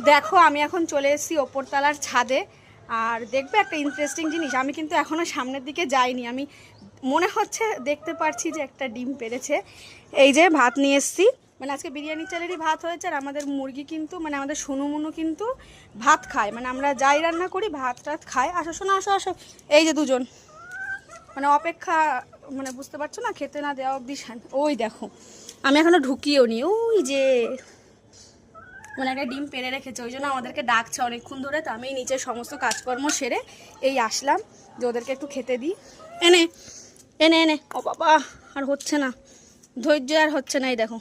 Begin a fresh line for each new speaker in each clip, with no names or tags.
দেখো আমি এখন চলে এসেছি ওপরতলার ছাদে। আর দেখবে একটা ইন্টারেস্টিং জিনিস, আমি কিন্তু এখনও সামনের দিকে যাইনি। আমি মনে হচ্ছে দেখতে পারছি যে একটা ডিম পেড়েছে। এই যে ভাত নিয়ে এসেছি, মানে আজকে বিরিয়ানি চালেরই ভাত হয়েছে। আর আমাদের মুরগি কিন্তু, মানে আমাদের সোনুমুনু কিন্তু ভাত খায়, মানে আমরা যাই রান্না করি ভাত টাত খায়। আসো শোনো, আসো আসো। এই যে দুজন, মানে অপেক্ষা, মানে বুঝতে পারছো না, খেতে না দেওয়া অবধি। ওই দেখো, আমি এখনও ঢুকিও নি। ওই যে মানে একটা ডিম পেড়ে রেখেছে, ওই জন্য আমাদেরকে ডাকছে অনেকক্ষণ ধরে। তো আমি নিচে সমস্ত কাজকর্ম সেরে এই আসলাম যে ওদেরকে একটু খেতে দিই। এনে এনে এনে ও বাবা, আর হচ্ছে না, ধৈর্য আর হচ্ছে না। এই দেখো,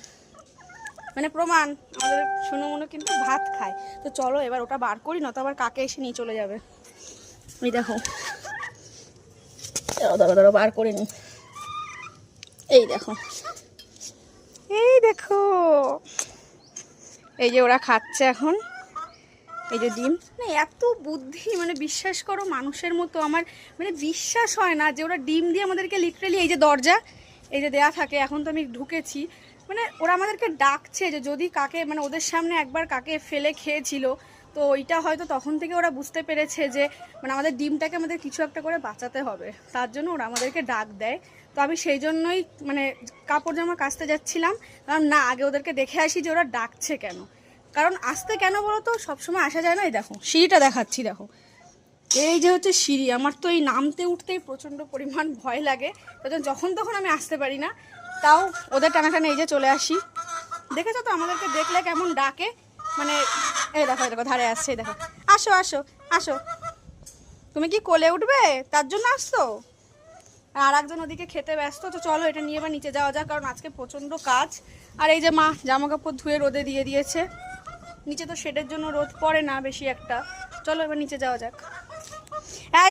মানে প্রমাণ আমাদের সোনুমুনু কিন্তু ভাত খায়। তো চলো এবার ওটা বার করি, নয়তো আবার কাকে এসে নিয়ে চলে যাবে। এই দেখো, ধরো ধরো বার করে নি। এই দেখো, এই দেখো, এই যে ওরা খাচ্ছে এখন। এই যে ডিম, মানে এত বুদ্ধি, মানে বিশ্বাস করো মানুষের মতো। আমার মানে বিশ্বাস হয় না যে ওরা ডিম দিয়ে আমাদেরকে লিটারেলি, এই যে দরজা এই যে দেয়া থাকে, এখন তো আমি ঢুকেছি, মানে ওরা আমাদেরকে ডাকছে যে যদি কাকে, মানে ওদের সামনে একবার কাকে ফেলে খেয়েছিল, তো ওইটা হয়তো তখন থেকে ওরা বুঝতে পেরেছে যে মানে আমাদের ডিমটাকে আমাদের কিছু একটা করে বাঁচাতে হবে, তার জন্য ওরা আমাদেরকে ডাক দেয়। তো আমি সেই জন্যই মানে কাপড় জামা কাচতে যাচ্ছিলাম, কারণ না আগে ওদেরকে দেখে আসি যে ওরা ডাকছে কেন। কারণ আসতে কেন বলো তো, সবসময় আসা যায় না। এই দেখো সিঁড়িটা দেখাচ্ছি, দেখো এই যে হচ্ছে সিঁড়ি। আমার তো এই নামতে উঠতেই প্রচণ্ড পরিমাণ ভয় লাগে, যখন তখন আমি আসতে পারি না। তাও ওদের টানাটানে এই যে চলে আসি। দেখেছো তো আমাদেরকে দেখলে কেমন ডাকে, মানে এই দেখো, এই দেখো ধারে আসছে। এই দেখো, আসো আসো আসো। তুমি কি কোলে উঠবে তার জন্য আসছো? আর একজন ওদিকে খেতে ব্যস্ত। তো চলো এটা নিয়ে এবার নিচে যাওয়া যাক, কারণ আজকে প্রচণ্ড কাজ। আর এই যে মা জামা কাপড় ধুয়ে রোদে দিয়ে দিয়েছে। নিচে তো শেডের জন্য রোদ পড়ে না বেশি একটা। চলো এবার নিচে যাওয়া যাক।